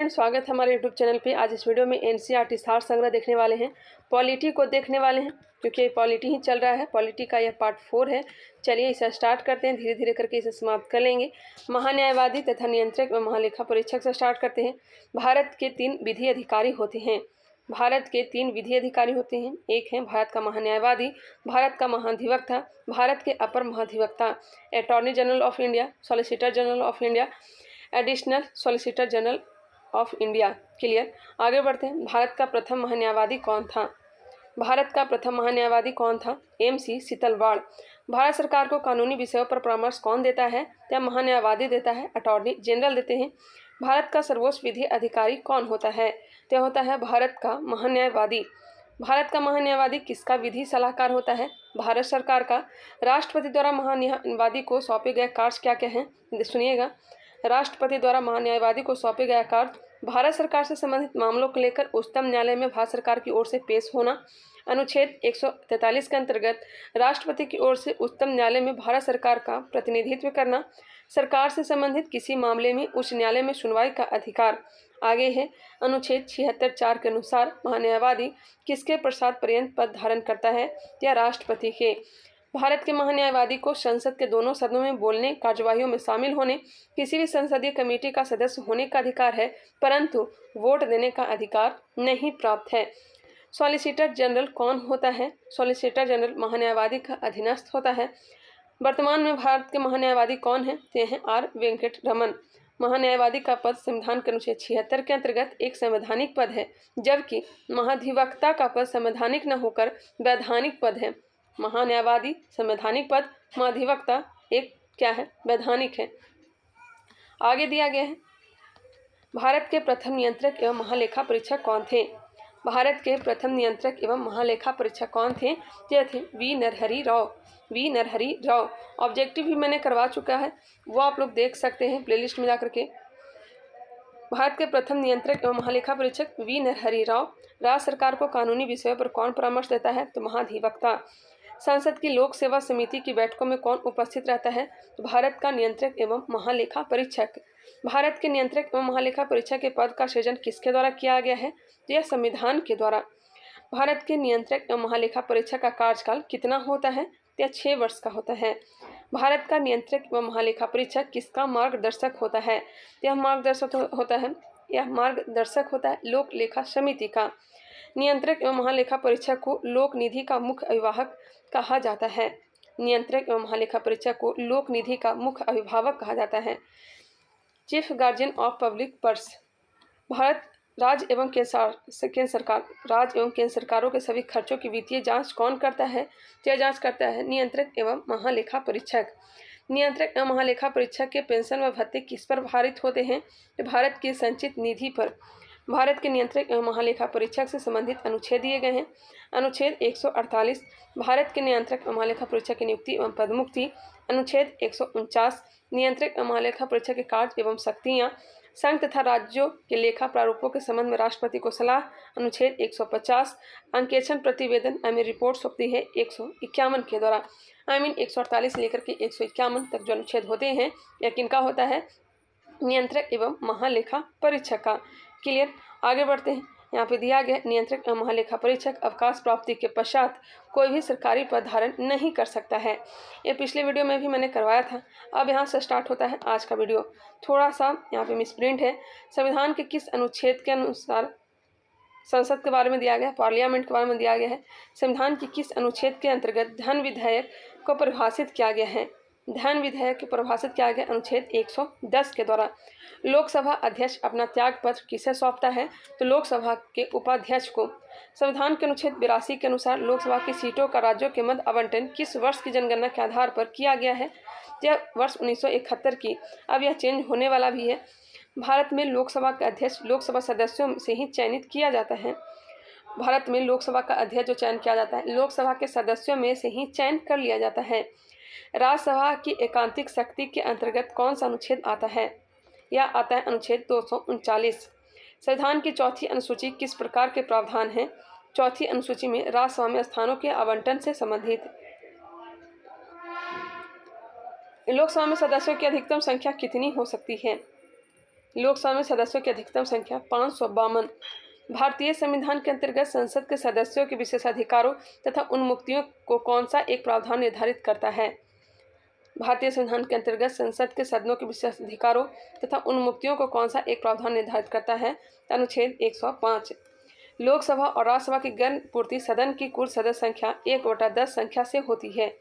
Friend, स्वागत है हमारे यूट्यूब चैनल पे। आज इस वीडियो में एनसीईआरटी सार संग्रह देखने वाले हैं, पॉलिटी को देखने वाले हैं क्योंकि पॉलिटी ही चल रहा है। पॉलिटी का यह पार्ट 4 है। चलिए इसे स्टार्ट करते हैं, धीरे धीरे करके इसे समाप्त कर लेंगे। महान्यायवादी तथा नियंत्रक व महालेखा परीक्षक से स्टार्ट करते हैं। भारत के 3 विधि अधिकारी होते हैं। भारत के 3 विधि अधिकारी होते हैं। एक है भारत का महान्यायवादी, भारत का महाधिवक्ता, भारत के अपर महाधिवक्ता, attorney general of India, solicitor general of India, additional solicitor general of India. Clear. आगे बढ़ते हैं। भारत का प्रथम महान्यायवादी कौन था? भारत का प्रथम महान्यायवादी कौन था? MC सीतलवाड़। भारत सरकार को कानूनी विषयों पर परामर्श कौन देता है? या महान्यायवादी देता है, अटॉर्नी जनरल देते हैं। भारत का सर्वोच्च विधि अधिकारी कौन होता है? यह होता है भारत का महान्यायवादी। भारत का महान्यायवादी किसका विधि सलाहकार होता है? भारत सरकार का। राष्ट्रपति द्वारा महान्यायवादी को सौंपे गए कार्य क्या क्या हैं? सुनिएगा। राष्ट्रपति द्वारा महान्यायवादी को सौंपे गया कार्य भारत सरकार से संबंधित मामलों को लेकर उच्चतम न्यायालय में भारत सरकार की ओर से पेश होना। अनुच्छेद 143 के अंतर्गत राष्ट्रपति की ओर से उच्चतम न्यायालय में भारत सरकार का प्रतिनिधित्व करना। सरकार से संबंधित किसी मामले में उच्च न्यायालय में सुनवाई का अधिकार। आगे है अनुच्छेद 76(4) के अनुसार महान्यायवादी किसके पश्चात पर्यंत पद धारण करता है? या राष्ट्रपति के। भारत के महान्यायवादी को संसद के दोनों सदनों में बोलने, कार्यवाहियों में शामिल होने, किसी भी संसदीय कमेटी का सदस्य होने का अधिकार है, परंतु वोट देने का अधिकार नहीं प्राप्त है। सॉलिसिटर जनरल कौन होता है? सॉलिसिटर जनरल महान्यायवादी का अधीनस्थ होता है। वर्तमान में भारत के महान्यायवादी कौन हैं? ये हैं R वेंकट रमन। महान्यायवादी का पद संविधान के अनुच्छेद 76 के अंतर्गत एक संवैधानिक पद है, जबकि महाधिवक्ता का पद संवैधानिक न होकर वैधानिक पद है। महान्यायवादी संवैधानिक पद, महाधिवक्ता एक क्या है? वैधानिक है। आगे दिया गया है भारत के प्रथम नियंत्रक एवं महालेखा परीक्षक कौन थे? भारत के प्रथम नियंत्रक एवं महालेखा परीक्षक कौन थे? ये थे V Narahari Rao. V Narahari Rao. Objective भी मैंने करवा चुका है, वो आप लोग देख सकते हैं प्लेलिस्ट में जाकर के। भारत के प्रथम नियंत्रक एवं महालेखा परीक्षक वी नरहरि राव। राज्य सरकार को कानूनी विषयों पर कौन परामर्श देता है? तो महाधिवक्ता। संसद की लोक सेवा समिति की बैठकों में कौन उपस्थित रहता है? तो भारत का नियंत्रक एवं महालेखा परीक्षक। भारत के नियंत्रक एवं महालेखा परीक्षक के पद का सृजन किसके द्वारा किया गया है? तो यह संविधान के द्वारा। भारत के नियंत्रक एवं महालेखा परीक्षक का कार्यकाल कितना होता है? यह 6 वर्ष का होता है। भारत का नियंत्रक एवं महालेखा परीक्षक किसका मार्गदर्शक होता है? यह मार्गदर्शक होता है लोक लेखा समिति का। नियंत्रक एवं महालेखा परीक्षक को लोक निधि का मुख्य अभिभावक कहा जाता है। नियंत्रक एवं महालेखा परीक्षक को लोक निधि का मुख्य अभिभावक कहा जाता है। Chief guardian of public purse. Bharat राज्य एवं केंद्र सरकारों के सभी खर्चों की वित्तीय जांच कौन करता है? यह जांच करता है नियंत्रक एवं महालेखा परीक्षक। नियंत्रक एवं महालेखा परीक्षक के पेंशन व भत्ते किस पर आधारित होते हैं? भारत की संचित निधि पर। भारत के नियंत्रक एवं महालेखा परीक्षक से संबंधित अनुच्छेद दिए गए हैं। अनुच्छेद 148 भारत के नियंत्रक एवं महालेखा परीक्षक की नियुक्ति एवं पदमुक्ति। अनुच्छेद 149 नियंत्रक एवं महालेखा परीक्षक के कार्य एवं शक्तियाँ। संघ तथा राज्यों के लेखा प्रारूपों के संबंध में राष्ट्रपति को सलाह। अनुच्छेद 150 अंकेक्षण प्रतिवेदन रिपोर्ट सौंपती है 151 के द्वारा। 148 लेकर के 151 तक जो अनुच्छेद होते हैं, यह किनका होता है? नियंत्रक एवं महालेखा परीक्षक का। क्लियर। आगे बढ़ते हैं। यहाँ पे दिया गया नियंत्रक एवं महालेखा परीक्षक अवकाश प्राप्ति के पश्चात कोई भी सरकारी पद धारण नहीं कर सकता है। ये पिछले वीडियो में भी मैंने करवाया था। अब यहाँ से स्टार्ट होता है आज का वीडियो। थोड़ा सा यहाँ पे मिसप्रिंट है। संविधान के किस अनुच्छेद के अनुसार संसद के बारे में दिया गया है, पार्लियामेंट के बारे में दिया गया है? संविधान के किस अनुच्छेद के अंतर्गत धन विधेयक को परिभाषित किया गया है? धन विधेयक को परिभाषित किया गया अनुच्छेद 110 के द्वारा। लोकसभा अध्यक्ष अपना त्याग पत्र किसे सौंपता है? तो लोकसभा के उपाध्यक्ष को। संविधान के अनुच्छेद 82 के अनुसार लोकसभा की सीटों का राज्यों के मध्य आवंटन किस वर्ष की जनगणना के आधार पर किया गया है? यह वर्ष 1971 की। अब यह चेंज होने वाला भी है। भारत में लोकसभा का अध्यक्ष लोकसभा सदस्यों से ही चयनित किया जाता है। भारत में लोकसभा का अध्यक्ष जो चयन किया जाता है, लोकसभा के सदस्यों में से ही चयन कर लिया जाता है। राज्यसभा की एकांतिक शक्ति के अंतर्गत कौन सा अनुच्छेद आता है? यह आता है अनुच्छेद 239। संविधान की चौथी अनुसूची किस प्रकार के प्रावधान हैं? चौथी अनुसूची में राज्यसभा में स्थानों के आवंटन से संबंधित। लोकसभा में सदस्यों की अधिकतम संख्या कितनी हो सकती है? लोकसभा में सदस्यों की अधिकतम संख्या 552। भारतीय संविधान के अंतर्गत संसद के सदस्यों के विशेषाधिकारों तथा उन्मुक्तियों को कौन सा एक प्रावधान निर्धारित करता है? भारतीय संविधान के अंतर्गत संसद के सदनों के विशेषाधिकारों तथा उन्मुक्तियों को कौन सा एक प्रावधान निर्धारित करता है? अनुच्छेद 105। लोकसभा और राज्यसभा की गण पूर्ति सदन की कुल सदस्य संख्या 1/10 संख्या से होती है।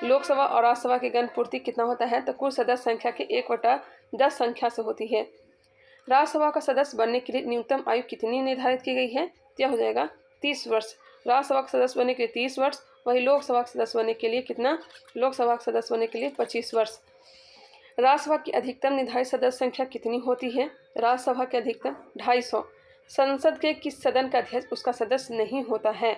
लोकसभा और राज्यसभा की गण पूर्ति कितना होता है? तो कुल सदस्य संख्या के 1/10 संख्या से होती है। राज्यसभा का सदस्य बनने के लिए न्यूनतम आयु कितनी निर्धारित की गई है? यह हो जाएगा 30 वर्ष। राज्यसभा का सदस्य बनने के लिए 30 वर्ष, वही लोकसभा का सदस्य बनने के लिए कितना? लोकसभा का सदस्य बनने के लिए 25 वर्ष। राज्यसभा की अधिकतम निर्धारित सदस्य संख्या कितनी होती है? राज्यसभा के अधिकतम 250। संसद के किस सदन का अध्यक्ष उसका सदस्य नहीं होता है?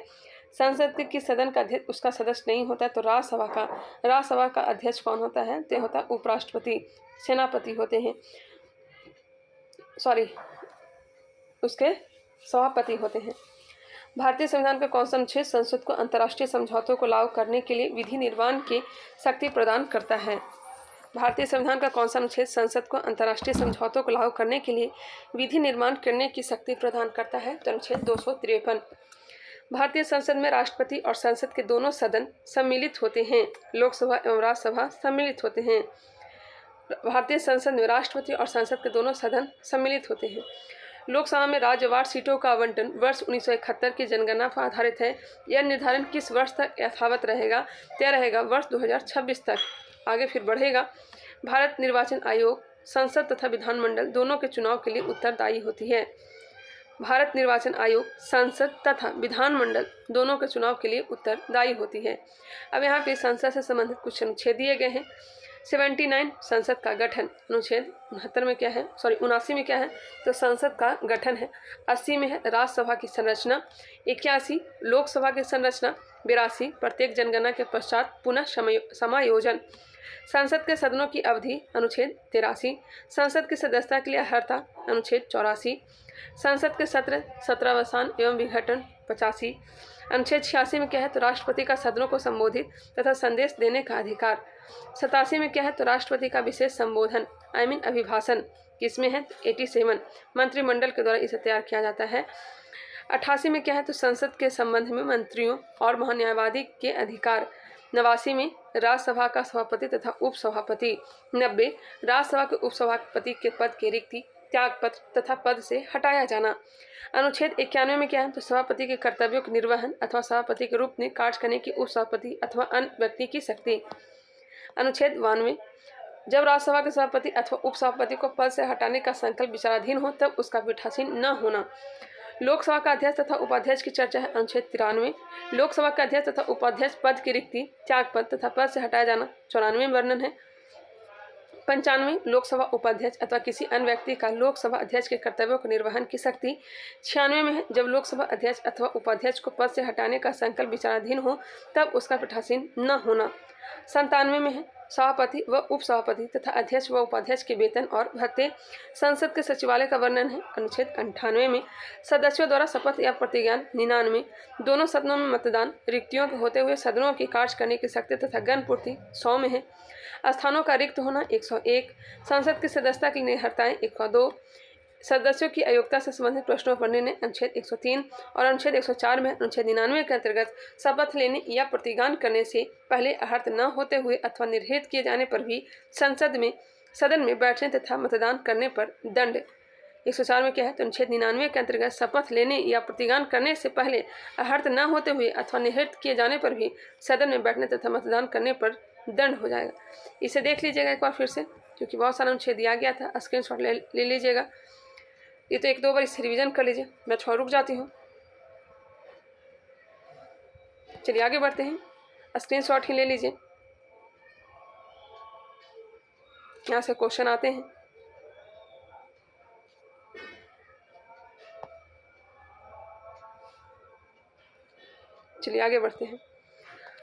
संसद के किस सदन का अध्यक्ष उसका सदस्य नहीं होता है? तो राज्यसभा का अध्यक्ष कौन होता है? तो होता है उपराष्ट्रपति, सेनापति होते हैं, उसके सभापति होते हैं। भारतीय संविधान का कौन सा अनुच्छेद संसद को अंतर्राष्ट्रीय समझौतों को लागू करने के लिए विधि निर्माण की शक्ति प्रदान करता है? भारतीय संविधान का कौन सा अनुच्छेद संसद को अंतर्राष्ट्रीय समझौतों को लागू करने के लिए विधि निर्माण करने की शक्ति प्रदान करता है? तो अनुच्छेद 253। भारतीय संसद में राष्ट्रपति और संसद के दोनों सदन सम्मिलित होते हैं। लोकसभा एवं राज्यसभा सम्मिलित होते हैं। भारतीय संसद में राष्ट्रपति और संसद के दोनों सदन सम्मिलित होते हैं। लोकसभा में राज्यवार सीटों का आवंटन वर्ष 1971 की जनगणना पर आधारित है। यह निर्धारण किस वर्ष तक यथावत रहेगा? तय रहेगा वर्ष 2026 तक। आगे फिर बढ़ेगा। भारत निर्वाचन आयोग संसद तथा विधानमंडल दोनों के चुनाव के लिए उत्तरदायी होती है। भारत निर्वाचन आयोग संसद तथा विधानमंडल दोनों के चुनाव के लिए उत्तरदायी होती है। अब यहाँ पे संसद से संबंधित कुछ अनुच्छेद दिए गए हैं। 79 संसद का गठन, अनुच्छेद 69 में क्या है? 79 में क्या है? तो संसद का गठन है। 80 में है राज्यसभा की संरचना। 81 लोकसभा की संरचना। 82 प्रत्येक जनगणना के पश्चात पुनः समायोजन। संसद के सदनों की अवधि, अनुच्छेद 83। संसद की सदस्यता के लिए अर्हता, अनुच्छेद 84। संसद के सत्रावसान एवं विघटन, 85। अनुच्छेद 86 में क्या है? तो राष्ट्रपति का सदनों को संबोधित तथा संदेश देने का अधिकार। 87 में क्या है? तो राष्ट्रपति का विशेष संबोधन अभिभाषण किसमें है? 87 मंत्रिमंडल के द्वारा इसे तैयार किया जाता है। 88 में क्या है? तो संसद के संबंध में मंत्रियों और महान्यायवादी के अधिकार। 89 में राज्यसभा का सभापति तथा उपसभापति। 90 राज्यसभा के उपसभापति के पद की रिक्ति, त्यागपत्र तथा पद से हटाया जाना। अनुच्छेद 91 में क्या है? तो सभापति के कर्तव्यों के निर्वहन अथवा सभापति के रूप में कार्य करने की उपसभापति अथवा अन्य व्यक्ति की शक्ति। अनुच्छेद 92 जब राज्यसभा के सभापति अथवा उपसभापति को पद से हटाने का संकल्प विचाराधीन हो तब उसका पीठासीन न होना। लोकसभा का अध्यक्ष तथा उपाध्यक्ष की चर्चा है, अनुच्छेद 93। लोकसभा का अध्यक्ष तथा उपाध्यक्ष पद की रिक्ति, त्यागपद तथा पद से हटाया जाना 94 में वर्णन है। 95 लोकसभा उपाध्यक्ष अथवा किसी अन्य व्यक्ति का लोकसभा अध्यक्ष के कर्तव्यों के निर्वहन की शक्ति। 96 में है जब लोकसभा अध्यक्ष अथवा उपाध्यक्ष को पद से हटाने का संकल्प विचाराधीन हो तब उसका पीठासीन न होना। 97 में है सभापति व उपसभापति तथा अध्यक्ष व उपाध्यक्ष के वेतन और भत्ते। संसद के सचिवालय का वर्णन है, अनुच्छेद 98 में। सदस्यों द्वारा शपथ या प्रतिज्ञान 99। दोनों सदनों में मतदान, रिक्तियों के होते हुए सदनों की कार्य करने की शक्ति तथा गण पूर्ति 100 में है। स्थानों का रिक्त होना 101। संसद की सदस्यता की निहर्ताएं 102। सदस्यों की अयोग्यता से संबंधित प्रश्नों पर निर्णय, अनुच्छेद 103। और अनुच्छेद 104 में अनुच्छेद 99 के अंतर्गत शपथ लेने या प्रतिज्ञान करने से पहले अर्हत न होते हुए अथवा निर्हित किए जाने पर भी सदन में बैठने तथा मतदान करने पर दंड। 104 में क्या है? तो अनुच्छेद 99 के अंतर्गत शपथ लेने या प्रतिज्ञान करने से पहले अर्हत न होते हुए अथवा निर्हित किए जाने पर भी सदन में बैठने तथा मतदान करने पर दंड हो जाएगा। इसे देख लीजिएगा एक बार फिर से, क्योंकि बहुत सारा अनुच्छेद दिया गया था। स्क्रीनशॉट ले लीजिएगा। ये तो 1-2 बार इसे रिवीजन कर लीजिए। मैं थोड़ा रुक जाती हूँ। चलिए आगे बढ़ते हैं। स्क्रीनशॉट ही ले लीजिए, यहाँ से क्वेश्चन आते हैं। चलिए आगे बढ़ते हैं।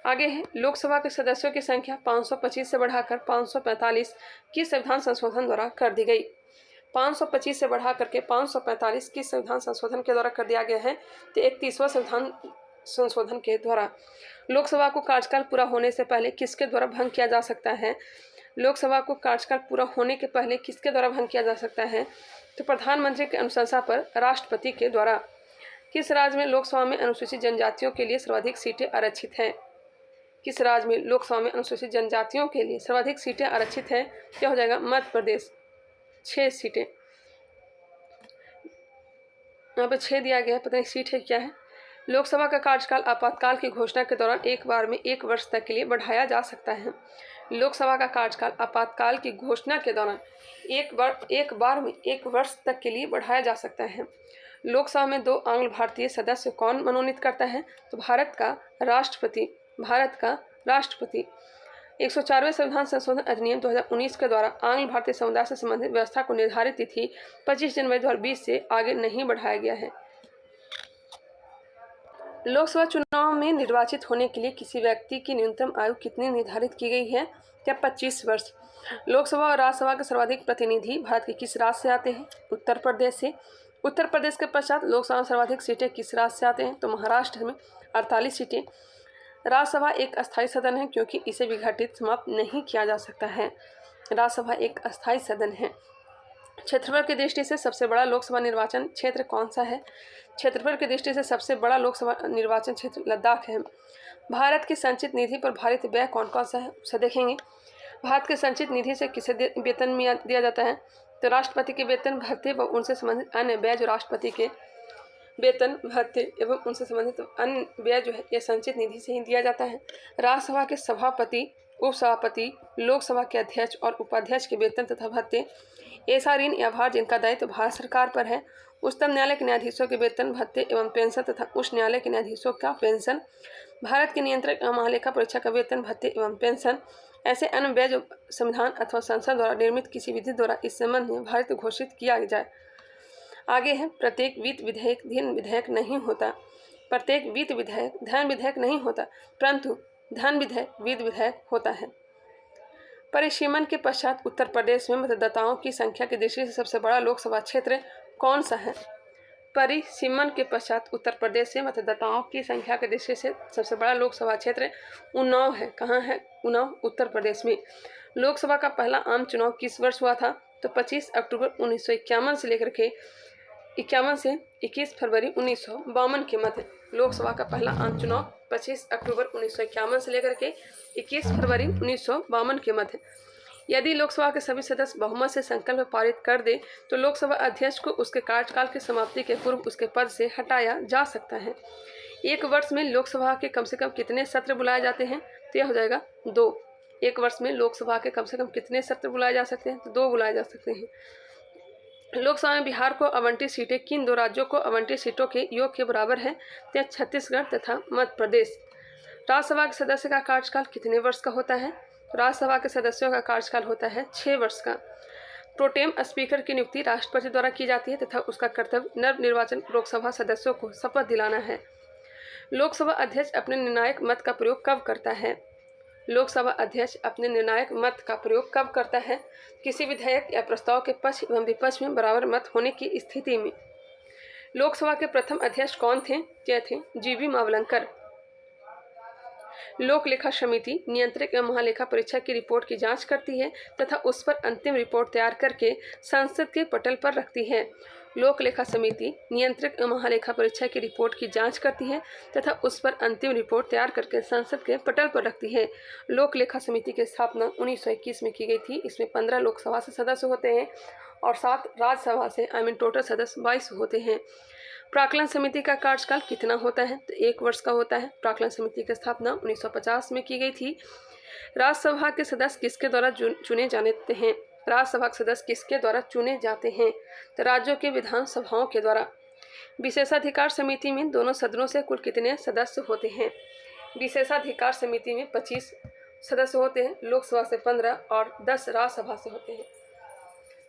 आगे है लोकसभा के सदस्यों की संख्या 525 से बढ़ाकर 545 की संविधान संशोधन द्वारा कर दी गई। 525 से बढ़ा करके 545 की संविधान संशोधन के द्वारा कर दिया गया है। तो 31वां संविधान संशोधन के द्वारा लोकसभा को कार्यकाल पूरा होने से पहले किसके द्वारा भंग किया जा सकता है? लोकसभा को कार्यकाल पूरा होने के पहले किसके द्वारा भंग किया जा सकता है? तो प्रधानमंत्री की अनुशंसा पर राष्ट्रपति के द्वारा। किस राज्य में लोकसभा में अनुसूचित जनजातियों के लिए सर्वाधिक सीटें आरक्षित हैं? किस राज्य में लोकसभा में अनुसूचित जनजातियों के लिए सर्वाधिक सीटें आरक्षित हैं? क्या हो जाएगा? मध्य प्रदेश, 6 सीटें। यहाँ पे 6 दिया गया है, पता नहीं सीट है क्या है। लोकसभा का कार्यकाल आपातकाल की घोषणा के दौरान एक बार में 1 वर्ष तक के लिए बढ़ाया जा सकता है। लोकसभा का कार्यकाल आपातकाल की घोषणा के दौरान एक बार में 1 वर्ष तक के लिए बढ़ाया जा सकता है। लोकसभा में 2 आंग्ल भारतीय सदस्य कौन मनोनीत करता है? तो भारत का राष्ट्रपति। 104वें संविधान संशोधन अधिनियम 2019 के द्वारा आंग्ल भारतीय समुदाय से संबंधित व्यवस्था को निर्धारित तिथि 25 जनवरी 2020 से आगे नहीं बढ़ाया गया है। लोकसभा चुनाव में निर्वाचित होने के लिए किसी व्यक्ति की न्यूनतम आयु कितनी निर्धारित की गई है? क्या 25 वर्ष। लोकसभा और राज्यसभा के सर्वाधिक प्रतिनिधि भारत के किस राज्य से आते हैं? उत्तर प्रदेश से। उत्तर प्रदेश के पश्चात लोकसभा में सर्वाधिक सीटें किस राज्य से आते हैं? तो महाराष्ट्र में 48 सीटें। राज्यसभा एक अस्थायी सदन है क्योंकि इसे विघटित समाप्त नहीं किया जा सकता है। राज्यसभा एक अस्थायी सदन है। क्षेत्रफल की दृष्टि से सबसे बड़ा लोकसभा निर्वाचन क्षेत्र कौन सा है? क्षेत्रफल की दृष्टि से सबसे बड़ा लोकसभा निर्वाचन क्षेत्र लद्दाख है। भारत की संचित निधि पर भारित व्यय कौन कौन सा है, उसे देखेंगे। भारत के संचित निधि से किसे वेतन दिया जाता है? तो राष्ट्रपति के वेतन भत्ते व उनसे संबंधित अन्य व्यय जो राष्ट्रपति के वेतन भत्ते एवं उनसे संबंधित अन्य व्यय जो है यह संचित निधि से ही दिया जाता है। राज्यसभा के सभापति, उपसभापति, लोकसभा के अध्यक्ष और उपाध्यक्ष के वेतन तथा भत्ते, ऐसा ऋण या भार जिनका दायित्व भारत सरकार पर है, उच्चतम न्यायालय के न्यायाधीशों के वेतन भत्ते एवं पेंशन तथा उच्च न्यायालय के न्यायाधीशों का पेंशन, भारत के नियंत्रक एवं महालेखा परीक्षक का वेतन भत्ते एवं पेंशन, ऐसे अन्य व्यय जो संविधान अथवा संसद द्वारा निर्मित किसी विधि द्वारा इस संबंध में भारत घोषित किया जाए। आगे है, प्रत्येक वित्त विधेयक धन विधेयक नहीं होता। प्रत्येक वित्त विधेयक धन विधेयक नहीं होता, परंतु धन विधेयक वित्त विधेयक होता है। परिसीमन के पश्चात उत्तर प्रदेश में मतदाताओं की संख्या की दृष्टि से सबसे बड़ा लोकसभा क्षेत्र कौन सा है? परिसीमन के पश्चात उत्तर प्रदेश से मतदाताओं की संख्या की दृष्टि से सबसे बड़ा लोकसभा क्षेत्र उन्नाव है। कहाँ है? उन्नाव, उत्तर प्रदेश में। लोकसभा का पहला आम चुनाव किस वर्ष हुआ था? तो 25 अक्टूबर 1951 से लेकर के 51 से 21 फरवरी 1952 के मध्य लोकसभा का पहला आम चुनाव 25 अक्टूबर 1951 से लेकर के 21 फरवरी 1952 के मध्य। यदि लोकसभा के सभी सदस्य बहुमत से संकल्प पारित कर दे तो लोकसभा अध्यक्ष को उसके कार्यकाल की समाप्ति के पूर्व उसके पद से हटाया जा सकता है। एक वर्ष में लोकसभा के कम से कम कितने सत्र बुलाए जाते हैं? तो यह हो जाएगा 2। एक वर्ष में लोकसभा के कम से कम कितने सत्र बुलाए जा सकते हैं? तो 2 बुलाए जा सकते हैं। लोकसभा में बिहार को आवंटित सीटें किन 2 राज्यों को आवंटित सीटों के योग के बराबर है? तो छत्तीसगढ़ तथा मध्य प्रदेश। राज्यसभा के सदस्य का कार्यकाल कितने वर्ष का होता है? राज्यसभा के सदस्यों का कार्यकाल होता है 6 वर्ष का। प्रोटेम स्पीकर की नियुक्ति राष्ट्रपति द्वारा की जाती है तथा उसका कर्तव्य नव निर्वाचन लोकसभा सदस्यों को शपथ दिलाना है। लोकसभा अध्यक्ष अपने निर्णायक मत का प्रयोग कब करता है? लोकसभा अध्यक्ष अपने निर्णायक मत का प्रयोग कब करता है? किसी विधेयक या प्रस्ताव के पक्ष एवं विपक्ष में बराबर मत होने की स्थिति में। लोकसभा के प्रथम अध्यक्ष कौन थे? ये थे जीवी मावलंकर। लोक लेखा समिति नियंत्रक एवं महालेखा परीक्षक की रिपोर्ट की जांच करती है तथा उस पर अंतिम रिपोर्ट तैयार करके संसद के पटल पर रखती है। लोक लेखा समिति नियंत्रक एवं महालेखा परीक्षक की रिपोर्ट की जांच करती है तथा उस पर अंतिम रिपोर्ट तैयार करके संसद के पटल पर रखती है। लोक लेखा समिति की स्थापना 1921 में की गई थी। इसमें 15 लोकसभा से सदस्य होते हैं और 7 राज्यसभा से टोटल सदस्य 22 होते हैं। प्राक्कलन समिति का कार्यकाल कितना होता है? तो 1 वर्ष का होता है। प्राक्कलन समिति की स्थापना 1950 में की गई थी। राज्यसभा के सदस्य किसके द्वारा चुने जाते हैं? राज्यसभा के सदस्य किसके द्वारा चुने जाते हैं? तो राज्यों के विधानसभाओं के द्वारा। विशेषाधिकार समिति में दोनों सदनों से कुल कितने सदस्य होते हैं? विशेषाधिकार समिति में 25 सदस्य होते हैं। लोकसभा से 15 और 10 राज्यसभा से होते हैं।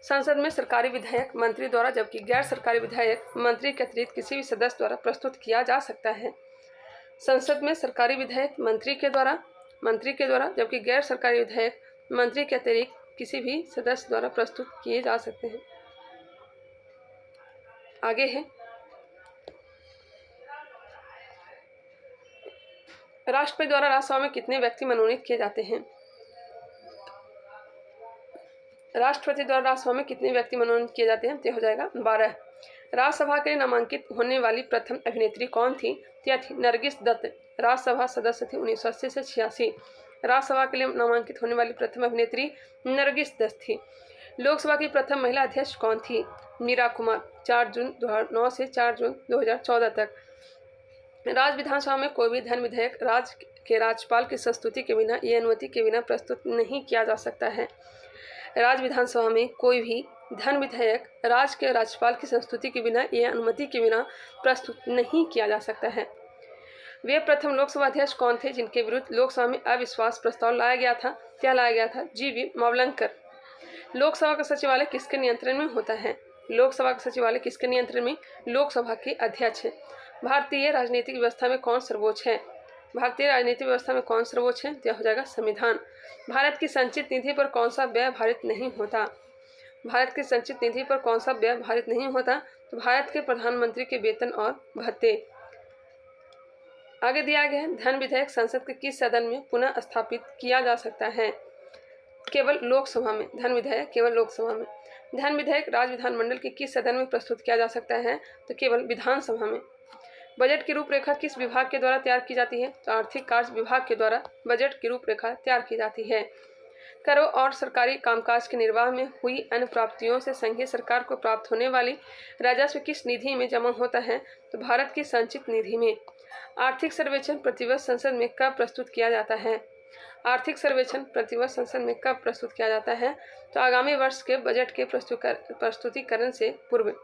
संसद में सरकारी विधेयक मंत्री द्वारा जबकि गैर सरकारी विधेयक मंत्री के अतिरिक्त किसी भी सदस्य द्वारा प्रस्तुत किया जा सकता है। संसद में सरकारी विधेयक मंत्री के द्वारा जबकि गैर सरकारी विधेयक मंत्री के अतिरिक्त किसी भी सदस्य द्वारा प्रस्तुत किए जा सकते हैं। आगे है, राष्ट्रपति द्वारा राज्यसभा में कितने व्यक्ति मनोनीत किए जाते हैं? राष्ट्रपति द्वारा राज्यसभा में कितने व्यक्ति मनोनीत किए जाते हैं? तो हो जाएगा 12। राज्यसभा के लिए नामांकित होने वाली प्रथम अभिनेत्री कौन थी? क्या थी? नरगिस दत्त राज्यसभा सदस्य थी 1980 से 86। राज्यसभा के लिए नामांकित होने वाली प्रथम अभिनेत्री नरगिस दत्त थी। लोकसभा की प्रथम महिला अध्यक्ष कौन थी? मीरा कुमार 4 जून 2009 से 4 जून 2014 तक। राज्य विधानसभा में कोई भी धन विधेयक राज्य के राज्यपाल की संस्तुति के बिना या अनुमति के बिना प्रस्तुत नहीं किया जा सकता है। राज्य विधानसभा में कोई भी धन विधेयक राज्य के राज्यपाल की संस्तुति के बिना या अनुमति के बिना प्रस्तुत नहीं किया जा सकता है। वे प्रथम लोकसभा अध्यक्ष कौन थे जिनके विरुद्ध लोकसभा में अविश्वास प्रस्ताव लाया गया था? क्या लाया गया था? GV मावलंकर। लोकसभा का सचिवालय किसके नियंत्रण में होता है? लोकसभा का सचिवालय किसके नियंत्रण में? लोकसभा के अध्यक्ष है। भारतीय राजनीतिक व्यवस्था में कौन सर्वोच्च है? भारतीय राजनीतिक व्यवस्था में कौन सर्वोच्च है? यह हो जाएगा संविधान। भारत की संचित निधि पर कौन सा व्यय भारित नहीं होता? भारत की संचित निधि पर कौन सा व्यय भारित नहीं होता? तो भारत के प्रधानमंत्री के वेतन और भत्ते। आगे दिया गया है, धन विधेयक संसद के किस सदन में पुनः स्थापित किया जा सकता है? केवल लोकसभा में। धन विधेयक केवल लोकसभा में। धन विधेयक राज्य विधानमंडल के किस सदन में प्रस्तुत किया जा सकता है? तो केवल विधानसभा में। बजट की रूपरेखा किस विभाग के द्वारा तैयार की जाती है? तो आर्थिक कार्य विभाग के द्वारा बजट की रूपरेखा तैयार की जाती है। करों और सरकारी कामकाज के निर्वाह में हुई अन्य प्राप्तियों से संघीय सरकार को प्राप्त होने वाली राजस्व किस निधि में जमा होता है? तो भारत की संचित निधि में। आर्थिक सर्वेक्षण प्रतिवर्ष संसद में कब प्रस्तुत किया जाता है? आर्थिक सर्वेक्षण प्रतिवर्ष संसद में कब प्रस्तुत किया जाता है? तो आगामी वर्ष के बजट के प्रस्तुतिकरण से पूर्व।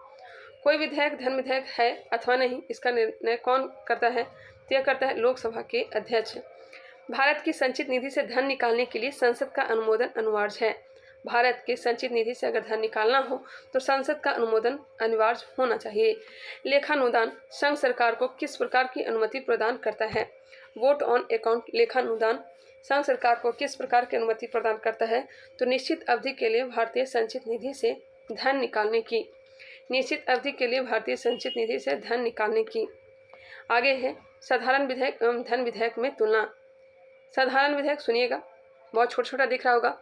कोई विधेयक धन विधेयक है अथवा नहीं, इसका निर्णय कौन करता है? तय करता है लोकसभा के अध्यक्ष। भारत की संचित निधि से धन निकालने के लिए संसद का अनुमोदन अनिवार्य है। भारत के संचित निधि से अगर धन निकालना हो तो संसद का अनुमोदन अनिवार्य होना चाहिए। लेखानुदान संघ सरकार को किस प्रकार की अनुमति प्रदान करता है? वोट ऑन अकाउंट लेखानुदान संघ सरकार को किस प्रकार की अनुमति प्रदान करता है? तो निश्चित अवधि के लिए भारतीय संचित निधि से धन निकालने की। निश्चित अवधि के लिए भारतीय संचित निधि से धन निकालने की। आगे है साधारण विधेयक एवं धन विधेयक में तुलना। साधारण विधेयक सुनिएगा, बहुत छोटा छोटा दिख रहा होगा।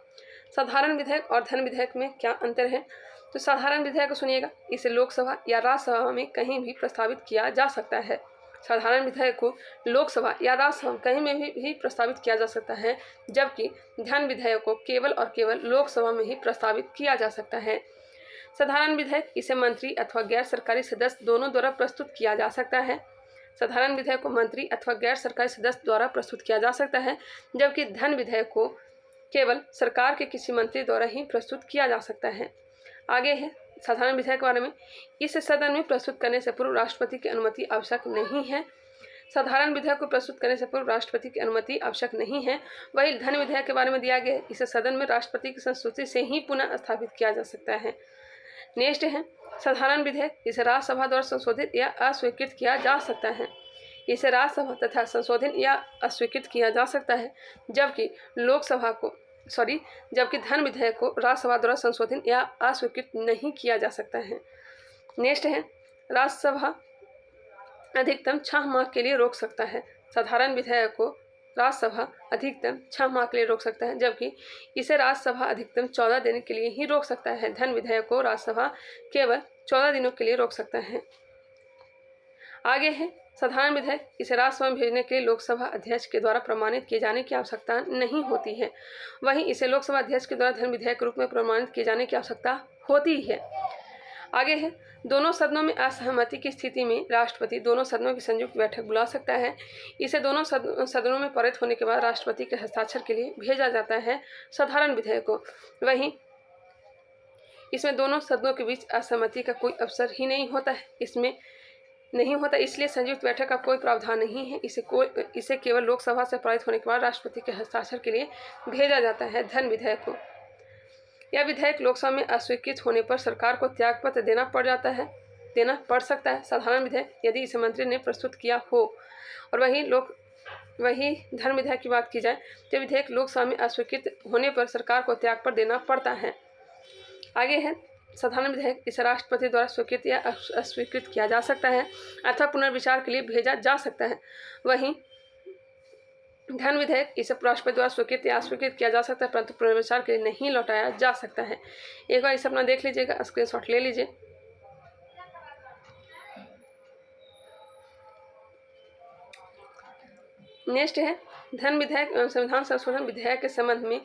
साधारण विधेयक और धन विधेयक में क्या अंतर है? तो साधारण विधेयक को सुनिएगा, इसे लोकसभा या राज्यसभा में कहीं भी प्रस्तावित किया जा सकता है। साधारण विधेयक को लोकसभा या राज्यसभा में कहीं में भी प्रस्तावित किया जा सकता है, जबकि धन विधेयक को केवल और केवल लोकसभा में ही प्रस्तावित किया जा सकता है। साधारण विधेयक इसे मंत्री अथवा गैर सरकारी सदस्य दोनों द्वारा प्रस्तुत किया जा सकता है। साधारण विधेयक को मंत्री अथवा गैर सरकारी सदस्य द्वारा प्रस्तुत किया जा सकता है, जबकि धन विधेयक को केवल सरकार के किसी मंत्री द्वारा ही प्रस्तुत किया जा सकता है। आगे है साधारण विधेयक के बारे में। इस सदन में प्रस्तुत करने से पूर्व राष्ट्रपति की अनुमति आवश्यक नहीं है। साधारण विधेयक को प्रस्तुत करने से पूर्व राष्ट्रपति की अनुमति आवश्यक नहीं है। वही धन विधेयक के बारे में दिया गया है, इसे सदन में राष्ट्रपति की संस्तुति से ही पुनः स्थापित किया जा सकता है। नेक्स्ट है साधारण विधेयक, इसे राज्यसभा द्वारा संशोधित या अस्वीकृत किया जा सकता है। इसे राज्यसभा तथा संशोधित या अस्वीकृत किया जा सकता है, जबकि धन विधेयक को राज्यसभा द्वारा संशोधित या अस्वीकृत नहीं किया जा सकता है। नेक्स्ट है राज्यसभा अधिकतम 6 माह के लिए रोक सकता है। साधारण विधेयक को राज्यसभा अधिकतम 6 माह के लिए रोक सकता है, जबकि इसे राज्यसभा अधिकतम 14 दिन के लिए ही रोक सकता है। धन विधेयक को राज्यसभा केवल 14 दिनों के लिए रोक सकता है। आगे है साधारण विधेयक, इसे राज्यसभा में भेजने के लिए लोकसभा अध्यक्ष के द्वारा प्रमाणित किए जाने की आवश्यकता नहीं होती है। वहीं इसे लोकसभा अध्यक्ष के द्वारा धन विधेयक के रूप में प्रमाणित किए जाने की आवश्यकता होती है। आगे है दोनों सदनों में असहमति की स्थिति में राष्ट्रपति दोनों सदनों की संयुक्त बैठक बुला सकता है। इसे दोनों सदनों में पारित होने के बाद राष्ट्रपति के हस्ताक्षर के लिए भेजा जाता है साधारण विधेयक को। वहीं इसमें दोनों सदनों के बीच असहमति का कोई अवसर ही नहीं होता, इसलिए संयुक्त बैठक का कोई प्रावधान नहीं है। इसे केवल लोकसभा से पारित होने के बाद राष्ट्रपति के हस्ताक्षर के लिए भेजा जाता है धन विधेयक को। यह विधेयक लोकसभा में अस्वीकृत होने पर सरकार को त्यागपत्र देना पड़ सकता है। साधारण विधेयक यदि इसे मंत्री ने प्रस्तुत किया हो। और वही धन विधेयक की बात की जाए तो विधेयक लोकसभा में अस्वीकृत होने पर सरकार को त्यागपत्र देना पड़ता है। आगे है साधारण विधेयक, इसे राष्ट्रपति द्वारा स्वीकृत या अस्वीकृत किया जा सकता है अथवा पुनर्विचार के लिए भेजा जा सकता है। वहीं धन विधेयक इसे राष्ट्रपति द्वारा स्वीकृत या अस्वीकृत किया जा सकता है, परंतु पुनर्विचार के लिए नहीं लौटाया जा सकता है। एक बार इसे अपना देख लीजिएगा, स्क्रीनशॉट ले लीजिए। नेक्स्ट है धन विधेयक एवं संविधान संशोधन विधेयक के संबंध में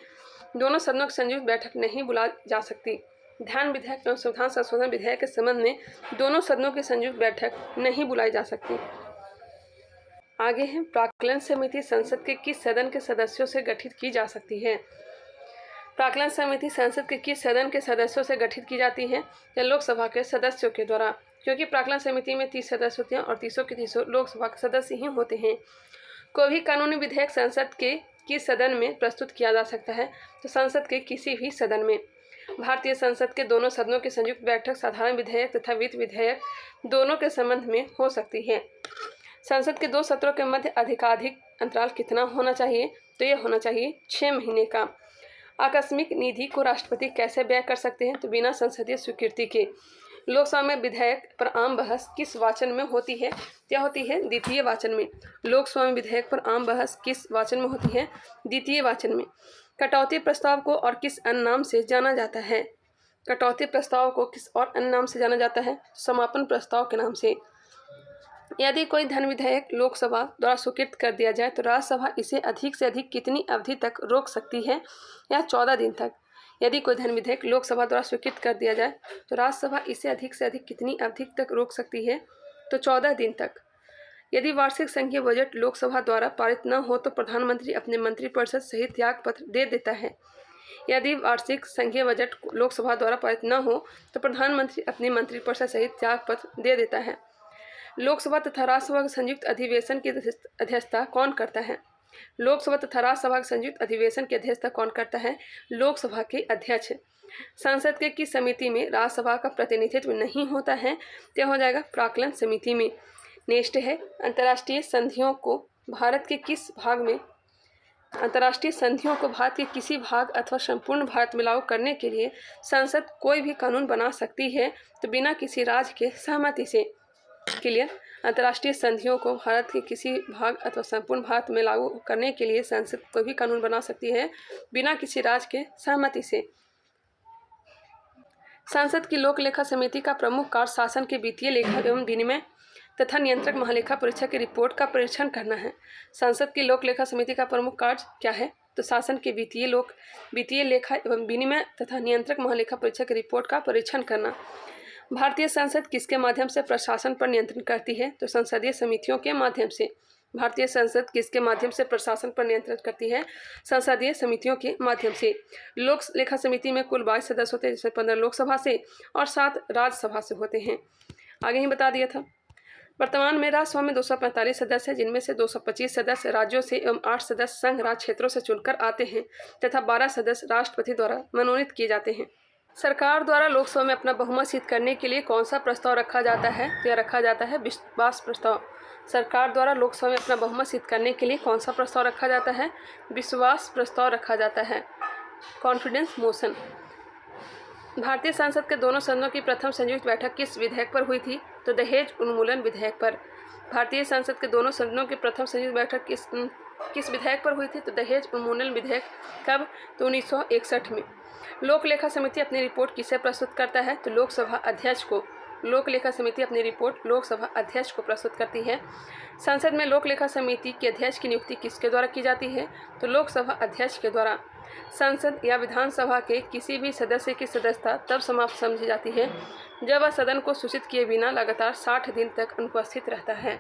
दोनों सदनों की संयुक्त बैठक नहीं बुलाई जा सकती। धन विधेयक एवं संविधान संशोधन विधेयक के संबंध में दोनों सदनों की संयुक्त बैठक नहीं बुलाई जा सकती। आगे है प्राक्कलन समिति संसद के किस सदन के सदस्यों से गठित की जा सकती है। प्राक्कलन समिति संसद के किस सदन के सदस्यों से गठित की जाती है, या लोकसभा के सदस्यों के द्वारा, क्योंकि प्राक्कलन समिति में 30 सदस्य होते हैं और 30 के 30 लोकसभा के सदस्य ही होते हैं। कोई भी कानूनी विधेयक संसद के किस सदन में प्रस्तुत किया जा सकता है, तो संसद के किसी भी सदन में। भारतीय संसद के दोनों सदनों की संयुक्त बैठक साधारण विधेयक तथा वित्त विधेयक दोनों के संबंध में हो सकती है। संसद के 2 सत्रों के मध्य अधिकाधिक अंतराल कितना होना चाहिए, तो यह होना चाहिए 6 महीने का। आकस्मिक निधि को राष्ट्रपति कैसे व्यय कर सकते हैं, तो बिना संसदीय स्वीकृति के। लोकसभा में विधेयक पर आम बहस किस वाचन में होती है, क्या होती है, द्वितीय वाचन में। लोकसभा में विधेयक पर आम बहस किस वाचन में होती है, द्वितीय वाचन में। कटौती प्रस्ताव को और किस अन्य नाम से जाना जाता है, कटौती प्रस्ताव को किस और अन्य नाम से जाना जाता है, समापन प्रस्ताव के नाम से। यदि कोई धन विधेयक लोकसभा द्वारा स्वीकृत कर दिया जाए तो राज्यसभा इसे अधिक से अधिक कितनी अवधि तक रोक सकती है, या 14 दिन तक। यदि कोई धन विधेयक लोकसभा द्वारा स्वीकृत कर दिया जाए तो राज्यसभा इसे अधिक से अधिक कितनी अवधि तक रोक सकती है, तो 14 दिन तक। यदि वार्षिक संघीय बजट लोकसभा द्वारा पारित न हो तो प्रधानमंत्री अपने मंत्रिपरिषद सहित त्याग पत्र दे देता है। यदि वार्षिक संघीय बजट लोकसभा द्वारा पारित न हो तो प्रधानमंत्री अपने मंत्रिपरिषद सहित त्याग पत्र दे देता है। लोकसभा तथा राज्यसभा के संयुक्त अधिवेशन की अध्यक्षता कौन करता है। लोकसभा तथा राज्यसभा के संयुक्त अधिवेशन की अध्यक्षता कौन करता है, लोकसभा के अध्यक्ष। संसद के किस समिति में राज्यसभा का प्रतिनिधित्व नहीं होता है, तो हो जाएगा प्राक्कलन समिति में। नेक्स्ट है अंतर्राष्ट्रीय संधियों को भारत के किस भाग में, अंतर्राष्ट्रीय संधियों को भारत के किसी भाग अथवा संपूर्ण भारत में लागू करने के लिए संसद कोई भी कानून बना सकती है, तो बिना किसी राज्य के सहमति से। क्लियर। अंतर्राष्ट्रीय संधियों को भारत के किसी भाग अथवा संपूर्ण भारत में लागू करने के लिए संसद कोई भी कानून बना सकती है बिना किसी राज्य के सहमति से। संसद की लोक लेखा समिति का प्रमुख कार्य शासन के वित्तीय लेखा एवं विनिमय तथा नियंत्रक महालेखा परीक्षक की रिपोर्ट का परीक्षण करना है। संसद की लोक लेखा समिति का प्रमुख कार्य क्या है, तो शासन के वित्तीय लेखा एवं विनिमय तथा नियंत्रक महालेखा परीक्षक की रिपोर्ट का परीक्षण करना। भारतीय संसद किसके माध्यम से प्रशासन पर नियंत्रण करती है, तो संसदीय समितियों के माध्यम से। भारतीय संसद किसके माध्यम से प्रशासन पर नियंत्रण करती है, संसदीय समितियों के माध्यम से। लोक लेखा समिति में कुल 22 सदस्य होते हैं, जिसमें 15 लोकसभा से और 7 राज्यसभा से होते हैं। आगे ही बता दिया था। वर्तमान में राज्यसभा में 245 सदस्य हैं, जिनमें से 225 सदस्य राज्यों से एवं 8 सदस्य संघ राज्य क्षेत्रों से चुनकर आते हैं तथा 12 सदस्य राष्ट्रपति द्वारा मनोनीत किए जाते हैं। सरकार द्वारा लोकसभा में अपना बहुमत सिद्ध करने के लिए कौन सा प्रस्ताव रखा जाता है, तो यह रखा जाता है विश्वास प्रस्ताव। सरकार द्वारा लोकसभा में अपना बहुमत सिद्ध करने के लिए कौन सा प्रस्ताव रखा जाता है, विश्वास प्रस्ताव रखा जाता है, कॉन्फिडेंस मोशन। भारतीय संसद के दोनों सदनों की प्रथम संयुक्त बैठक किस विधेयक पर हुई थी, तो दहेज उन्मूलन विधेयक पर। भारतीय संसद के दोनों सदनों की प्रथम संयुक्त बैठक किस विधेयक पर हुई थी, तो दहेज उन्मूलन विधेयक। कब, तो 1961 में। लोक लेखा समिति अपनी रिपोर्ट किसे प्रस्तुत करता है, तो लोकसभा अध्यक्ष को। लोक लेखा समिति अपनी रिपोर्ट लोकसभा अध्यक्ष को प्रस्तुत करती है। संसद में लोक लेखा समिति के अध्यक्ष की नियुक्ति किसके द्वारा की जाती है, तो लोकसभा अध्यक्ष के द्वारा। संसद या विधानसभा के किसी भी सदस्य की सदस्यता तब समाप्त समझी जाती है जब वह सदन को सूचित किए बिना लगातार 60 दिन तक अनुपस्थित रहता है।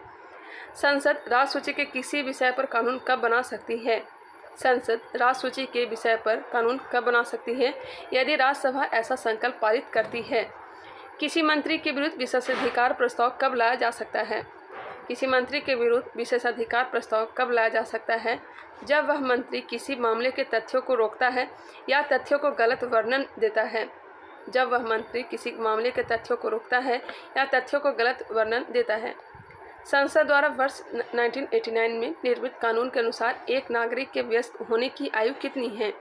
संसद राज्य सूची के किसी विषय पर कानून कब बना सकती है, संसद राज्य सूची के विषय पर कानून कब बना सकती है, यदि राज्यसभा ऐसा संकल्प पारित करती है। किसी मंत्री के विरुद्ध विशेषाधिकार प्रस्ताव कब लाया जा सकता है, किसी मंत्री के विरुद्ध विशेषाधिकार प्रस्ताव कब लाया जा सकता है, जब वह मंत्री किसी मामले के तथ्यों को रोकता है या तथ्यों को गलत वर्णन देता है। जब वह मंत्री किसी मामले के तथ्यों को रोकता है या तथ्यों को गलत वर्णन देता है। संसद द्वारा वर्ष 1989 में निर्मित कानून के अनुसार एक नागरिक के वयस्क होने की आयु कितनी है।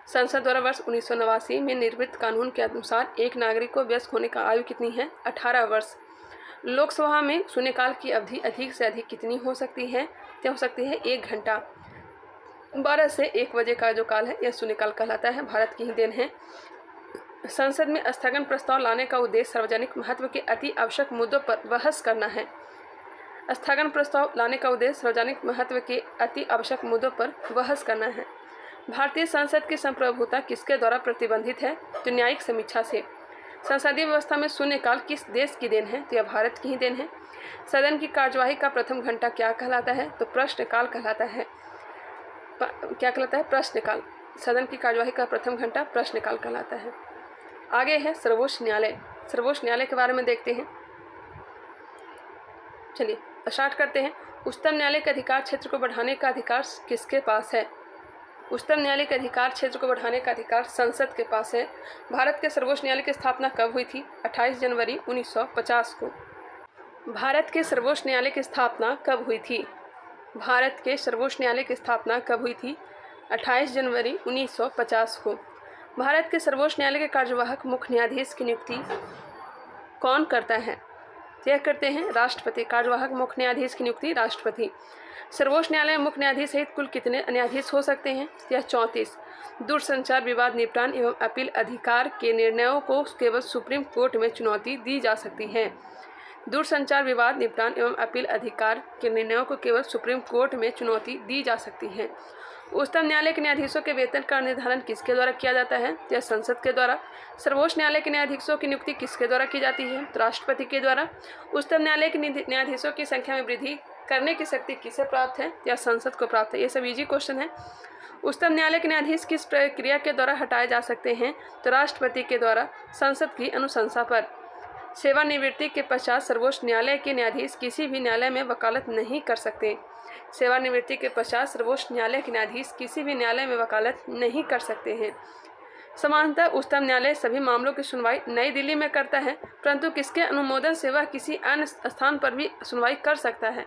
संसद द्वारा वर्ष 1989 में निर्मित कानून के अनुसार एक नागरिक को वयस्क होने का आयु कितनी है, 18 वर्ष। लोकसभा में शून्यकाल की अवधि अधिक से अधिक कितनी हो सकती है, यह हो सकती है 1 घंटा। 12 से 1 बजे का जो काल है यह शून्यकाल कहलाता है, भारत की ही देन है। संसद में स्थगन प्रस्ताव लाने का उद्देश्य सार्वजनिक महत्व के अति आवश्यक मुद्दों पर बहस करना है। स्थगन प्रस्ताव लाने का उद्देश्य सार्वजनिक महत्व के अति आवश्यक मुद्दों पर बहस करना है। भारतीय संसद की संप्रभुता किसके द्वारा प्रतिबंधित है? तो न्यायिक समीक्षा से। संसदीय व्यवस्था में शून्यकाल किस देश की देन है? तो यह भारत की ही देन है। सदन की कार्यवाही का प्रथम घंटा क्या कहलाता है? तो प्रश्नकाल कहलाता है। क्या कहलाता है? प्रश्नकाल। सदन की कार्यवाही का प्रथम घंटा प्रश्नकाल कहलाता है। आगे है सर्वोच्च न्यायालय। सर्वोच्च न्यायालय के बारे में देखते हैं। चलिए स्टार्ट करते हैं। उच्चतम न्यायालय के अधिकार क्षेत्र को बढ़ाने का अधिकार किसके पास है? उच्चतम न्यायालय के अधिकार क्षेत्र को बढ़ाने का अधिकार संसद के पास है। भारत के सर्वोच्च न्यायालय की स्थापना कब हुई थी? 28 जनवरी 1950 को। भारत के सर्वोच्च न्यायालय की स्थापना कब हुई थी? भारत के सर्वोच्च न्यायालय की स्थापना कब हुई थी? 28 जनवरी 1950 को। भारत के सर्वोच्च न्यायालय के कार्यवाहक मुख्य न्यायाधीश की नियुक्ति कौन करता है? यह करते हैं राष्ट्रपति। कार्यवाहक मुख्य न्यायाधीश की नियुक्ति राष्ट्रपति। सर्वोच्च न्यायालय में मुख्य न्यायाधीश सहित कुल कितने न्यायाधीश हो सकते हैं? यह 34। दूरसंचार विवाद निपटान एवं अपील अधिकार के निर्णयों को केवल सुप्रीम कोर्ट में चुनौती दी जा सकती है। दूरसंचार विवाद निपटान एवं अपील अधिकार के निर्णयों को केवल सुप्रीम कोर्ट में चुनौती दी जा सकती है। उच्चतम न्यायालय के न्यायाधीशों के वेतन का निर्धारण किसके द्वारा किया जाता है? यह संसद के द्वारा। सर्वोच्च न्यायालय के न्यायाधीशों की नियुक्ति किसके द्वारा की जाती है? तो राष्ट्रपति के द्वारा। उच्चतम न्यायालय के न्यायाधीशों की संख्या में वृद्धि करने की शक्ति किसे प्राप्त है? या संसद को प्राप्त है। ये सब इजी क्वेश्चन है। उच्चतम न्यायालय के न्यायाधीश किस प्रक्रिया के द्वारा हटाए जा सकते हैं? तो राष्ट्रपति के द्वारा संसद की अनुशंसा पर। सेवानिवृत्ति के पश्चात सर्वोच्च न्यायालय के न्यायाधीश किसी भी न्यायालय में वकालत नहीं कर सकते। सेवानिवृत्ति के पश्चात सर्वोच्च न्यायालय के न्यायाधीश किसी भी न्यायालय में वकालत नहीं कर सकते हैं। समानतः उच्चतम न्यायालय सभी मामलों की सुनवाई नई दिल्ली में करता है, परंतु किसके अनुमोदन से वह किसी अन्य स्थान पर भी सुनवाई कर सकता है?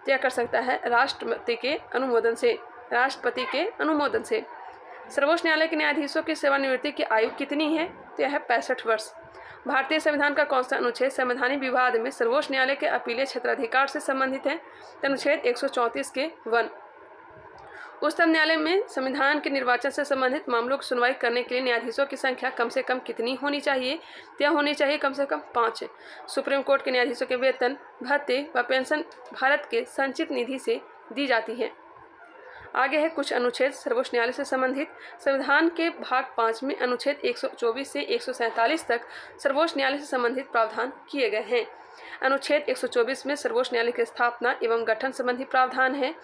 यह कर सकता है राष्ट्रपति के अनुमोदन से। राष्ट्रपति के अनुमोदन से। सर्वोच्च न्यायालय के न्यायाधीशों की सेवानिवृत्ति की आयु कितनी है? तो यह है 65 वर्ष। भारतीय संविधान का कौन सा अनुच्छेद संवैधानिक विवाद में सर्वोच्च न्यायालय के अपीलीय क्षेत्राधिकार से संबंधित है? अनुच्छेद 134 के 1। उच्चतम न्यायालय में संविधान के निर्वाचन से संबंधित मामलों की सुनवाई करने के लिए न्यायाधीशों की संख्या कम से कम कितनी होनी चाहिए? यह होनी चाहिए कम से कम 5। सुप्रीम कोर्ट के न्यायाधीशों के वेतन, भत्ते व पेंशन भारत के संचित निधि से दी जाती है। आगे है कुछ अनुच्छेद सर्वोच्च न्यायालय से संबंधित। संविधान के भाग 5 में अनुच्छेद 124 से 147 तक सर्वोच्च न्यायालय से संबंधित प्रावधान किए गए हैं। अनुच्छेद 124 में सर्वोच्च न्यायालय की स्थापना एवं गठन संबंधी प्रावधान है।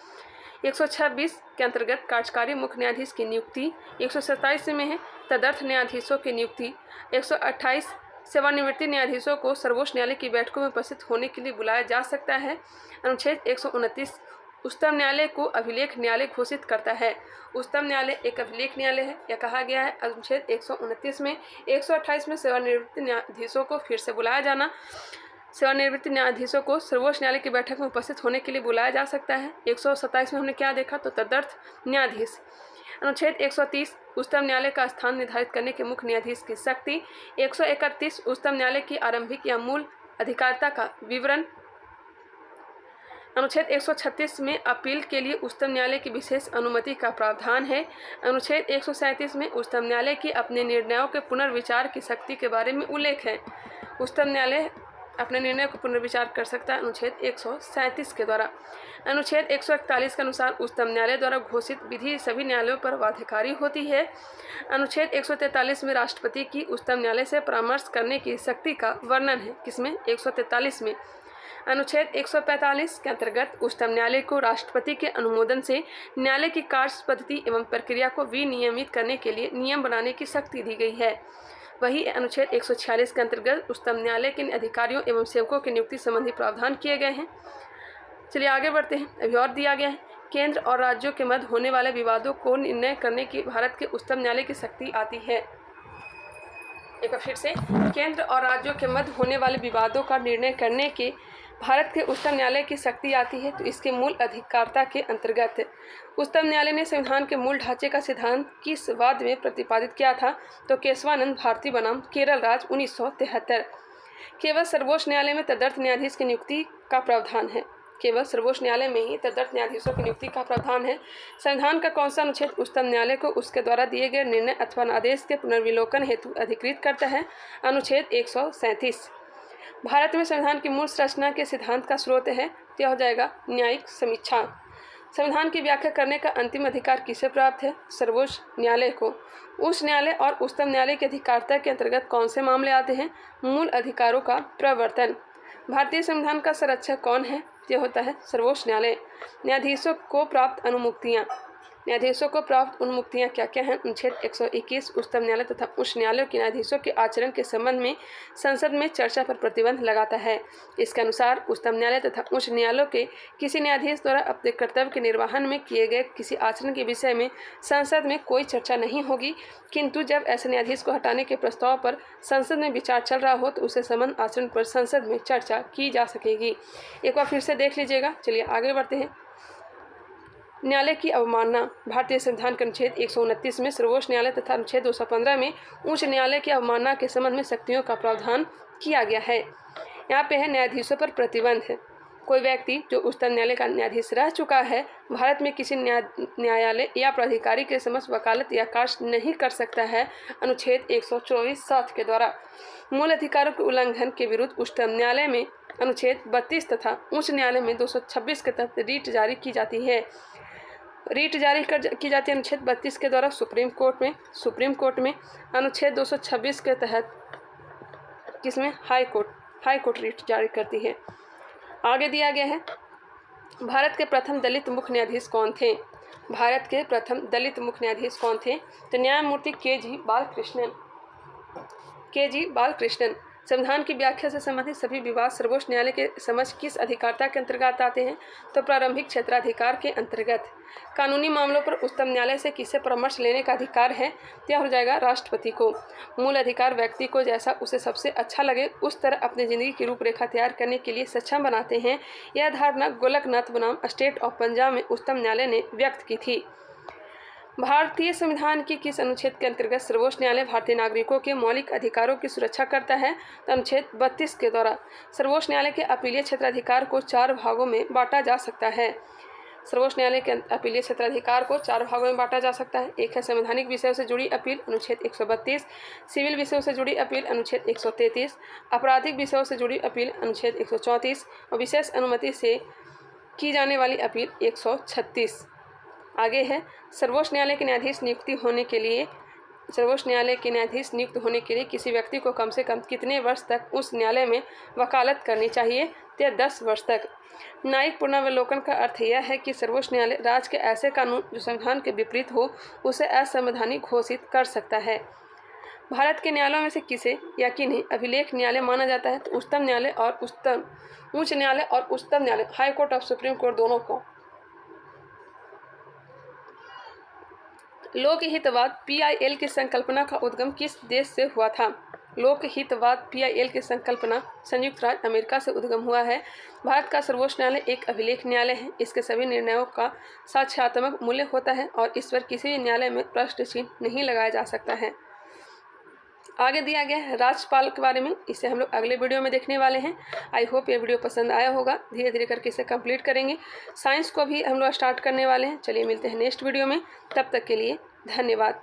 126 के अंतर्गत कार्यकारी मुख्य न्यायाधीश की नियुक्ति। 127 में है तदर्थ न्यायाधीशों की नियुक्ति। 128 सेवानिवृत्ति न्यायाधीशों को सर्वोच्च न्यायालय की बैठकों में उपस्थित होने के लिए बुलाया जा सकता है। अनुच्छेद 129 उच्चतम न्यायालय को अभिलेख न्यायालय घोषित करता है। उच्चतम न्यायालय एक अभिलेख न्यायालय है, यह कहा गया है अनुच्छेद 129 में। 128 में सेवानिवृत्त न्यायाधीशों को फिर से बुलाया जाना। सेवानिवृत्त न्यायाधीशों को सर्वोच्च न्यायालय की बैठक में उपस्थित होने के लिए बुलाया जा सकता है। 127 में हमने क्या देखा? तो तदर्थ न्यायाधीश। अनुच्छेद 130 उच्चतम न्यायालय का स्थान निर्धारित करने के मुख्य न्यायाधीश की शक्ति। 131 उच्चतम न्यायालय की आरंभिक या मूल अधिकारिता का विवरण। अनुच्छेद 136 में अपील के लिए उच्चतम न्यायालय की विशेष अनुमति का प्रावधान है। अनुच्छेद 137 में उच्चतम न्यायालय की अपने निर्णयों के पुनर्विचार की शक्ति के बारे में उल्लेख है। उच्चतम न्यायालय अपने निर्णय को पुनर्विचार कर सकता है अनुच्छेद 137 के द्वारा। अनुच्छेद 141 के अनुसार उच्चतम न्यायालय द्वारा घोषित विधि सभी न्यायालयों पर बाध्यकारी होती है। अनुच्छेद 143 में राष्ट्रपति की उच्चतम न्यायालय से परामर्श करने की शक्ति का वर्णन है। किसमें? 143 में। अनुच्छेद 145 के अंतर्गत उच्चतम न्यायालय को राष्ट्रपति के अनुमोदन से न्यायालय की कार्य पद्धति एवं प्रक्रिया को विनियमित करने के लिए नियम बनाने की शक्ति दी गई है। वही अनुच्छेद 146 के अंतर्गत उच्चतम न्यायालय के अधिकारियों एवं सेवकों की नियुक्ति संबंधी प्रावधान किए गए हैं। चलिए आगे बढ़ते हैं। अभी और दिया गया है केंद्र और राज्यों के मध्य होने वाले विवादों को निर्णय करने की भारत के उच्चतम न्यायालय की शक्ति आती है। एक बार फिर से, केंद्र और राज्यों के मध्य होने वाले विवादों का निर्णय करने के भारत के उच्चतम न्यायालय की शक्ति आती है। तो इसके मूल अधिकारिता के अंतर्गत उच्चतम न्यायालय ने संविधान के मूल ढांचे का सिद्धांत किस वाद में प्रतिपादित किया था? तो केशवानंद भारती बनाम केरल राज्य 1973। केवल सर्वोच्च न्यायालय में तदर्थ न्यायाधीश की नियुक्ति का प्रावधान है। केवल सर्वोच्च न्यायालय में ही तदर्थ न्यायाधीशों की नियुक्ति का प्रावधान है। संविधान का कौन सा अनुच्छेद उच्चतम न्यायालय को उसके द्वारा दिए गए निर्णय अथवा आदेश के पुनर्विलोकन हेतु अधिकृत करता है? अनुच्छेद 137। भारत में संविधान की मूल संरचना के सिद्धांत का स्रोत है, यह हो जाएगा न्यायिक समीक्षा। संविधान की व्याख्या करने का अंतिम अधिकार किसे प्राप्त है? सर्वोच्च न्यायालय को। उच्च न्यायालय और उच्चतम न्यायालय की अधिकारिता के अंतर्गत कौन से मामले आते हैं? मूल अधिकारों का प्रवर्तन। भारतीय संविधान का संरक्षक कौन है? यह होता है सर्वोच्च न्यायालय। न्यायाधीशों को प्राप्त अनुमुक्तियाँ। न्यायाधीशों को प्राप्त उन्मुक्तियाँ क्या क्या हैं? अनुच्छेद 121 उच्चतम न्यायालय तथा उच्च न्यायालयों के न्यायाधीशों के आचरण के संबंध में संसद में चर्चा पर प्रतिबंध लगाता है। इसके अनुसार उच्चतम न्यायालय तथा उच्च न्यायालयों के किसी न्यायाधीश द्वारा अपने कर्तव्य के निर्वहन में किए गए किसी आचरण के विषय में संसद में कोई चर्चा नहीं होगी, किंतु जब ऐसे न्यायाधीश को हटाने के प्रस्ताव पर संसद में विचार चल रहा हो तो उसे संबंध आचरण पर संसद में चर्चा की जा सकेगी। एक बार फिर से देख लीजिएगा। चलिए आगे बढ़ते हैं। न्यायालय की अवमानना। भारतीय संविधान के अनुच्छेद 129 में सर्वोच्च न्यायालय तथा अनुच्छेद 215 में उच्च न्यायालय की अवमानना के संबंध में शक्तियों का प्रावधान किया गया है। यहाँ पे है न्यायाधीशों पर प्रतिबंध है। कोई व्यक्ति जो उच्चतम न्यायालय का न्यायाधीश रह चुका है भारत में किसी न्यायालय या प्राधिकारी के समक्ष वकालत या कार्य नहीं कर सकता है। अनुच्छेद 124(7) के द्वारा मूल अधिकारों के उल्लंघन के विरुद्ध उच्चतम न्यायालय में अनुच्छेद 32 तथा उच्च न्यायालय में 226 के तहत रीट जारी की जाती है। रीट जारी की जाती है अनुच्छेद 32 के द्वारा सुप्रीम कोर्ट में अनुच्छेद 226 के तहत किसमें? हाई कोर्ट रीट जारी करती है। आगे दिया गया है भारत के प्रथम दलित मुख्य न्यायाधीश कौन थे? भारत के प्रथम दलित मुख्य न्यायाधीश कौन थे? तो न्यायमूर्ति के जी बालकृष्णन। संविधान की व्याख्या से संबंधित सभी विवाद सर्वोच्च न्यायालय के समक्ष किस अधिकारिता के अंतर्गत आते हैं? तो प्रारंभिक क्षेत्राधिकार के अंतर्गत। कानूनी मामलों पर उच्चतम न्यायालय से किससे परामर्श लेने का अधिकार है? यह हो जाएगा राष्ट्रपति को। मूल अधिकार व्यक्ति को जैसा उसे सबसे अच्छा लगे उस तरह अपनी जिंदगी की रूपरेखा तैयार करने के लिए सक्षम बनाते हैं। यह धारणा गोलकनाथ बनाम स्टेट ऑफ पंजाब में उच्चतम न्यायालय ने व्यक्त की थी। भारतीय संविधान की किस अनुच्छेद के अंतर्गत सर्वोच्च न्यायालय भारतीय नागरिकों के मौलिक अधिकारों की सुरक्षा करता है? तो अनुच्छेद 32 के द्वारा सर्वोच्च न्यायालय के अपीलीय क्षेत्राधिकार को 4 भागों में बांटा जा सकता है। सर्वोच्च न्यायालय के अपीलीय क्षेत्राधिकार को 4 भागों में बांटा जा सकता है। एक है संवैधानिक विषयों से जुड़ी अपील, अनुच्छेद 132, सिविल विषयों से जुड़ी अपील, अनुच्छेद 133, आपराधिक विषयों से जुड़ी अपील, अनुच्छेद 134 और विशेष अनुमति से की जाने वाली अपील 136। आगे है सर्वोच्च न्यायालय के न्यायाधीश नियुक्त होने के लिए किसी व्यक्ति को कम से कम कितने वर्ष तक उस न्यायालय में वकालत करनी चाहिए? तो 10 वर्ष तक। न्यायिक पुनर्विलोकन का अर्थ यह है कि सर्वोच्च न्यायालय राज्य के ऐसे कानून जो संविधान के विपरीत हो उसे असंवैधानिक घोषित कर सकता है। भारत के न्यायालयों में से किसे या किन्हें अभिलेख न्यायालय माना जाता है? तो उच्चतम न्यायालय और उच्च न्यायालय और उच्चतम न्यायालय, हाई कोर्ट और सुप्रीम कोर्ट दोनों को। लोकहितवाद PIL की संकल्पना का उद्गम किस देश से हुआ था? लोकहितवाद PIL की संकल्पना संयुक्त राज्य अमेरिका से उद्गम हुआ है। भारत का सर्वोच्च न्यायालय एक अभिलेख न्यायालय है। इसके सभी निर्णयों का साक्ष्यात्मक मूल्य होता है और इस पर किसी भी न्यायालय में प्रश्न चिन्ह नहीं लगाया जा सकता है। आगे दिया गया है राज्यपाल के बारे में, इसे हम लोग अगले वीडियो में देखने वाले हैं। आई होप ये वीडियो पसंद आया होगा। धीरे धीरे करके इसे कंप्लीट करेंगे। साइंस को भी हम लोग स्टार्ट करने वाले हैं। चलिए मिलते हैं नेक्स्ट वीडियो में, तब तक के लिए धन्यवाद।